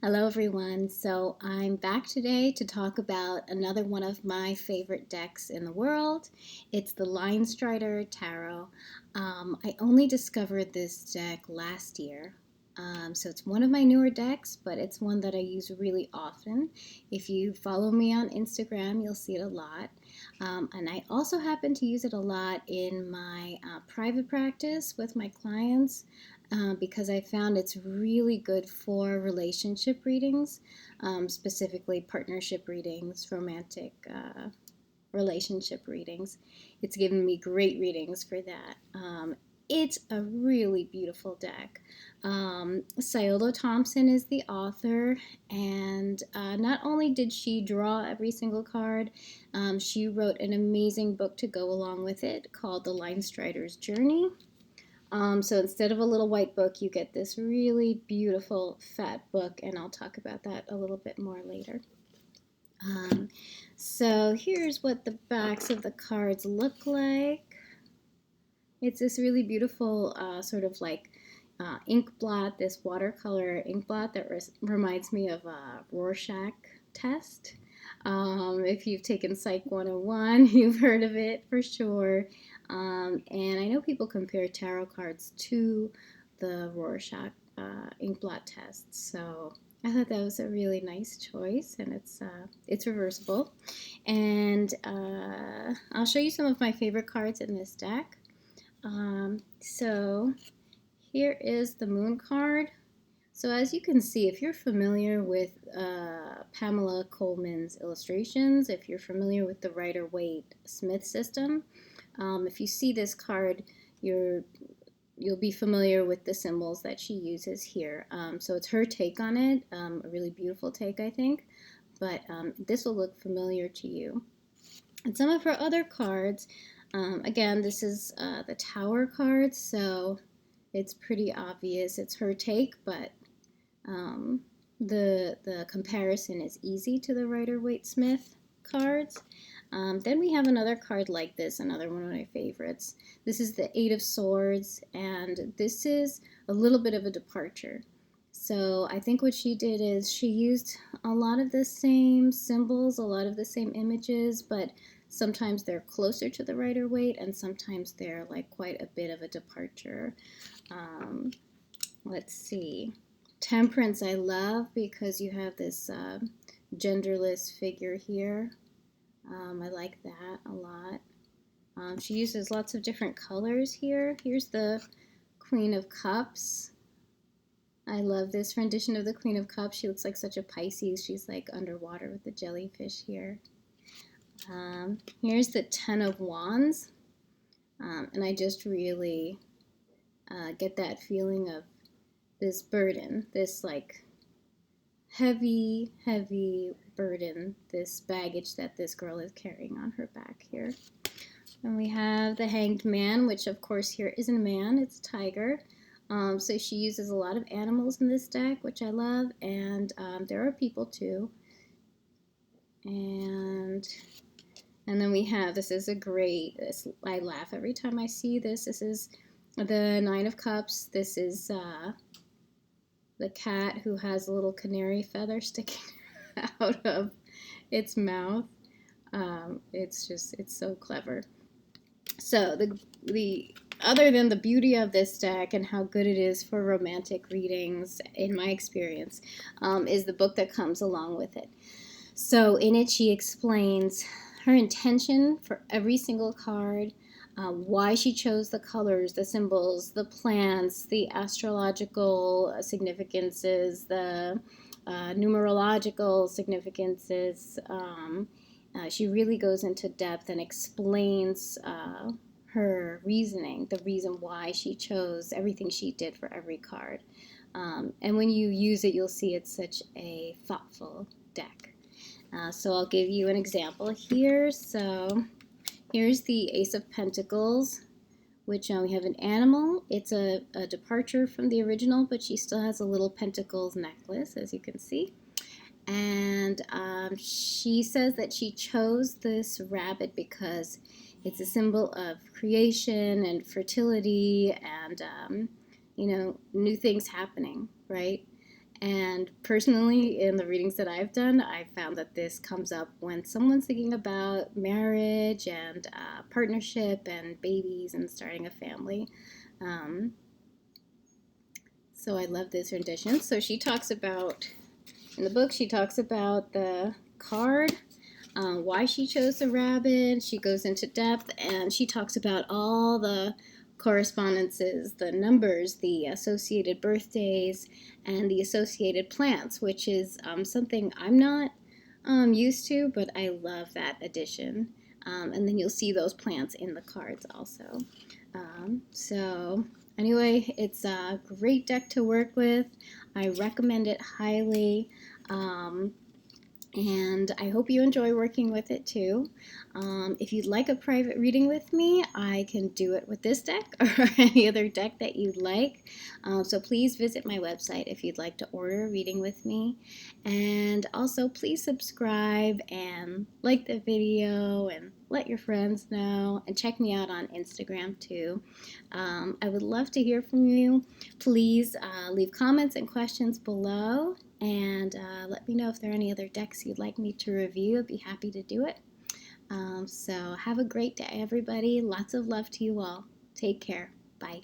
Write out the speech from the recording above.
Hello everyone. So I'm back today to talk about another one of my favorite decks in the world. It's the Linestrider Tarot. I only discovered this deck last year. So it's one of my newer decks, but it's one that I use really often. If you follow me on Instagram, you'll see it a lot. And I also happen to use it a lot in my private practice with my clients. Because I found it's really good for relationship readings, specifically partnership readings, romantic relationship readings. It's given me great readings for that. It's a really beautiful deck. Siolo Thompson is the author, and not only did she draw every single card, she wrote an amazing book to go along with it called The Linestrider's Journey. So instead of a little white book, you get this really beautiful fat book, and I'll talk about that a little bit more later. So here's what the backs of the cards look like. It's this really beautiful sort of like ink blot, this watercolor ink blot that reminds me of a Rorschach test. If you've taken Psych 101, you've heard of it for sure. And I know people compare tarot cards to the Rorschach ink blot test. So I thought that was a really nice choice, and it's reversible. And I'll show you some of my favorite cards in this deck. So here is the Moon card. So as you can see, if you're familiar with Pamela Coleman's illustrations, if you're familiar with the Rider-Waite-Smith system, if you see this card, you'll be familiar with the symbols that she uses here. So it's her take on it, a really beautiful take, I think, but this will look familiar to you. And some of her other cards, again, this is the Tower card, so it's pretty obvious it's her take, but the comparison is easy to the Rider-Waite-Smith cards. Then we have another card like this, another one of my favorites. This is the Eight of Swords, and this is a little bit of a departure. So I think what she did is she used a lot of the same symbols, a lot of the same images, but sometimes they're closer to the Rider-Waite, and sometimes they're like quite a bit of a departure. Let's see. Temperance I love because you have this genderless figure here. I like that a lot. She uses lots of different colors here. Here's the Queen of Cups. I love this rendition of the Queen of Cups. She looks like such a Pisces. She's like underwater with the jellyfish here. Here's the Ten of Wands. And I just really get that feeling of this burden, this like heavy, heavy burden, this baggage that this girl is carrying on her back here. And we have the Hanged Man, which of course here isn't a man, it's a tiger. So she uses a lot of animals in this deck, which I love, and there are people too. And then we have, this is a great, I laugh every time I see this. This is the Nine of Cups. This is the cat who has a little canary feather sticking out of its mouth. It's so clever. So the other than the beauty of this deck and how good it is for romantic readings, in my experience, is the book that comes along with it. So in it, she explains her intention for every single card, why she chose the colors, the symbols, the plants, the astrological significances, the numerological significances. She really goes into depth and explains her reasoning, the reason why she chose everything she did for every card. And when you use it, you'll see it's such a thoughtful deck. So I'll give you an example here. So here's the Ace of Pentacles, which we have an animal. It's a departure from the original, but she still has a little pentacles necklace, as you can see. And she says that she chose this rabbit because it's a symbol of creation and fertility and, new things happening, right? And personally, in the readings that I've done, I've found that this comes up when someone's thinking about marriage and partnership and babies and starting a family. So I love this rendition. So she talks about, in the book, she talks about the card, why she chose the rabbit. She goes into depth, and she talks about all the correspondences, the numbers, the associated birthdays, and the associated plants, which is something I'm not used to, but I love that addition. And then you'll see those plants in the cards also. So anyway, it's a great deck to work with. I recommend it highly. And I hope you enjoy working with it too. If you'd like a private reading with me, I can do it with this deck or any other deck that you'd like. So please visit my website if you'd like to order a reading with me. And also please subscribe and like the video and let your friends know, and check me out on Instagram too. I would love to hear from you. Please leave comments and questions below, and let me know if there are any other decks you'd like me to review. I'd be happy to do it. So have a great day, everybody. Lots of love to you all. Take care. Bye.